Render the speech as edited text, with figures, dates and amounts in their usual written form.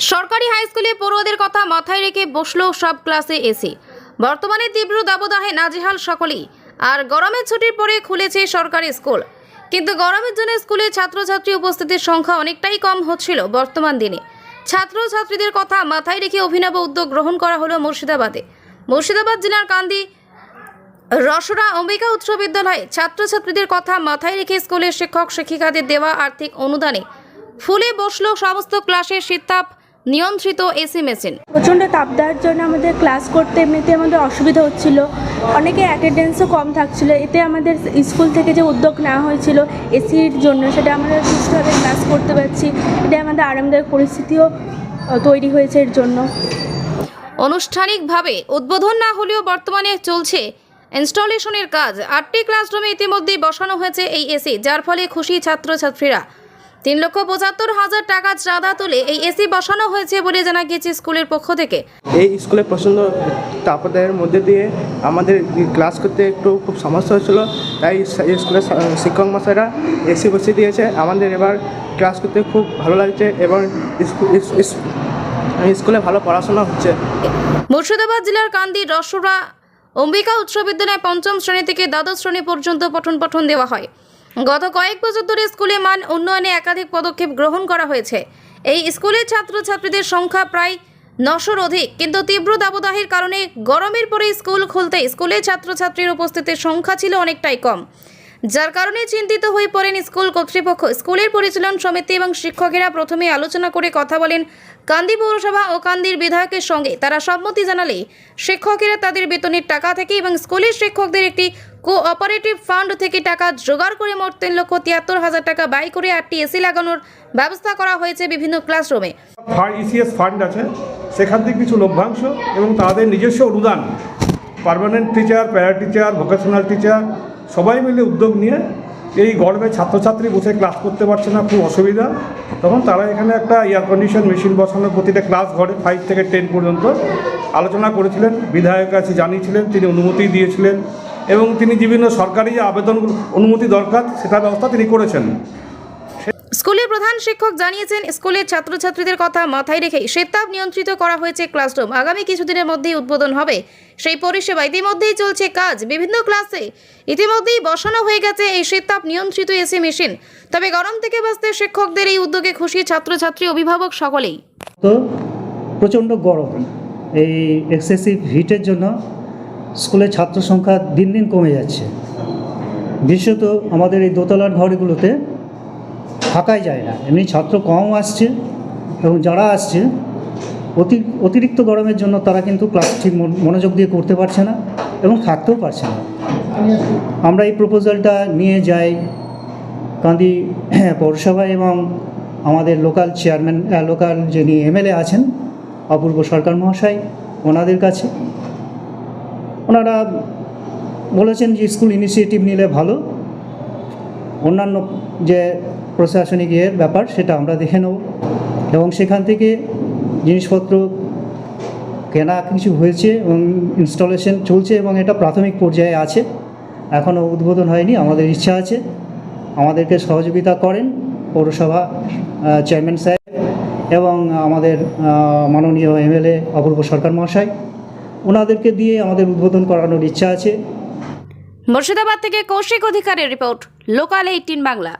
সরকারি হাই স্কুলে পড়ুয়াদের কথা মাথায় রেখে বসলো সব ক্লাসে এসি। বর্তমানে তীব্র দাবদাহে নাজেহাল সকলেই। আর গরমের ছুটির পরে খুলেছে সরকারি স্কুল, কিন্তু গরমের জন্য স্কুলে ছাত্রছাত্রী উপস্থিতির সংখ্যা অনেকটাই কম হচ্ছিল। বর্তমান দিনে ছাত্রছাত্রীদের কথা মাথায় রেখে অভিনব উদ্যোগ গ্রহণ করা হলো মুর্শিদাবাদে। মুর্শিদাবাদ জেলার কান্দি রসরা অম্বিকা উচ্চ বিদ্যালয়ে ছাত্রছাত্রীদের কথা মাথায় রেখে স্কুলের শিক্ষক শিক্ষিকাদের দেওয়া আর্থিক অনুদানে ফুলে বসলো সমস্ত ক্লাসের শীততাপ নিয়ন্ত্রিত এসি মেশিন। প্রচণ্ড তাপ দেওয়ার জন্য আমাদের ক্লাস করতে এমনিতে আমাদের অসুবিধা হচ্ছিল, অনেকে অ্যাটেন্ডেন্সও কম থাকছিল। এতে আমাদের স্কুল থেকে যে উদ্যোগ নেওয়া হয়েছিল এসির জন্য, সেটা আমরা সুষ্ঠুভাবে ক্লাস করতে পারছি। এটা আমাদের আরামদায়ক পরিস্থিতিও তৈরি হয়েছে এর জন্য। আনুষ্ঠানিকভাবে উদ্বোধন না হলেও বর্তমানে চলছে ইনস্টলেশনের কাজ। 8টি ক্লাসরুমে ইতিমধ্যেই বসানো হয়েছে এই এসি, যার ফলে খুশি ছাত্রছাত্রীরা। 3,75,000 টাকা চাঁদা তুলে এই এসি বসানো হয়েছে বলে জানা গিয়েছে স্কুলের পক্ষ থেকে। এই স্কুলে প্রচণ্ড তাপদাহের মধ্যে দিয়ে আমাদের ক্লাস করতে একটু খুব সমস্যা হচ্ছিলো, তাই স্কুলের শিক্ষক মশাইরা এসি বসিয়ে দিয়েছে। আমাদের এবার ক্লাস করতে খুব ভালো লাগছে এবং স্কুলে ভালো পড়াশোনা হচ্ছে। মুর্শিদাবাদ জেলার কান্দি রসরা অম্বিকা উচ্চ বিদ্যালয়ে 5ম শ্রেণী থেকে দ্বাদশ শ্রেণী পর্যন্ত পঠন দেওয়া হয়। গত কয়েক বছর ধরে স্কুলে মান উন্নয়নে একাধিক পদক্ষেপ গ্রহণ করা হয়েছে। এই স্কুলের ছাত্রছাত্রীদের সংখ্যা প্রায় 900-র অধিক, কিন্তু তীব্র দাবদাহের কারণে গরমের পরে স্কুল খুলতে স্কুলে ছাত্রছাত্রীর উপস্থিতির সংখ্যা ছিল অনেকটাই কম, যার কারণে চিন্তিত হয়ে পড়েন স্কুল কর্তৃপক্ষ। স্কুলের পরিচালন সমিতি এবং শিক্ষকেরা প্রথমে আলোচনা করে কথা বলেন কান্দি পৌরসভা ও কান্দির বিধায়কের সঙ্গে। তারা সম্মতি জানালে শিক্ষকেরা তাদের বেতনের টাকা থেকে এবং স্কুলের শিক্ষকদের একটি কোঅপারেটিভ ফান্ড থেকে টাকা জোগাড় করে মোট 3,73,000 টাকা ব্যয় করে 8টি এসি লাগানোর ব্যবস্থা করা হয়েছে বিভিন্ন ক্লাসরুমে। ইসিএস ফান্ড আছে, সেখান থেকে কিছু লভ্যাংশ এবং তাদের নিজস্ব অনুদান, permanent teacher, para teacher, vocational teacher সবাই মিলে উদ্যোগ নিয়ে এই গরমে ছাত্রছাত্রী বসে ক্লাস করতে পারছে না, খুব অসুবিধা। তখন তারা এখানে একটা এয়ার কন্ডিশন মেশিন বসানোর প্রতিটা ক্লাস ঘরে 5 থেকে 10 পর্যন্ত আলোচনা করেছিলেন। বিধায়ক কাছে জানিয়েছিলেন, তিনি অনুমতি দিয়েছিলেন এবং তিনি বিভিন্ন সরকারি আবেদন অনুমতি দরকার সেটার ব্যবস্থা তিনি করেছেন। স্কুলের প্রধান শিক্ষক জানিয়েছেন, স্কুলের ছাত্রছাত্রীদের কথা মাথায় রেখে শীততাপ নিয়ন্ত্রিত করা হয়েছে ক্লাসরুম। আগামী কিছুদিনের মধ্যেই উদ্বোধন হবে সেই পরিষেবা। ইতিমধ্যেই চলছে কাজ, বিভিন্ন ক্লাসে ইতিমধ্যেই বসানো হয়ে গেছে এই শীততাপ নিয়ন্ত্রিত এসি মেশিন। তবে গরম থেকে বাঁচতে শিক্ষকদের এই উদ্যোগে খুশি ছাত্রছাত্রী, অভিভাবক সকলেই। তো প্রচণ্ড গরম, এই এক্সেসিভ হিটের জন্য স্কুলের ছাত্র সংখ্যা দিন দিন কমে যাচ্ছে। বিশেষত আমাদের এই দোতলার ঘরগুলোতে থাকাই যায় না, এমনি ছাত্র কম আসছে এবং যারা আসছে অতিরিক্ত গরমের জন্য তারা কিন্তু ক্লাস ঠিক মনোযোগ দিয়ে করতে পারছে না এবং থাকতেও পারছে না। আমরা এই প্রপোজালটা নিয়ে যাই কান্দি পৌরসভা এবং আমাদের লোকাল চেয়ারম্যান, লোকাল যিনি এমএলএ আছেন অপূর্ব সরকার মহাশয়, ওনাদের কাছে। ওনারা বলেছেন যে স্কুল ইনিশিয়েটিভ নিলে ভালো, অন্যান্য যে প্রশাসনিক ব্যাপার সেটা আমরা দেখে নেব এবং সেখান থেকে জিনিসপত্র কেনা কিছু হয়েছে এবং ইনস্টলেশন চলছে এবং এটা প্রাথমিক পর্যায়ে আছে, এখনও উদ্বোধন হয়নি। আমাদের ইচ্ছা আছে আমাদেরকে সহযোগিতা করেন পৌরসভা চেয়ারম্যান সাহেব এবং আমাদের মাননীয় এমএলএ অপূর্ব সরকার মহাশয়, ওনাদেরকে দিয়ে আমাদের উদ্বোধন করানোর ইচ্ছা আছে। মুর্শিদাবাদ থেকে কৌশিক অধিকারের রিপোর্ট, লোকাল 18 বাংলা।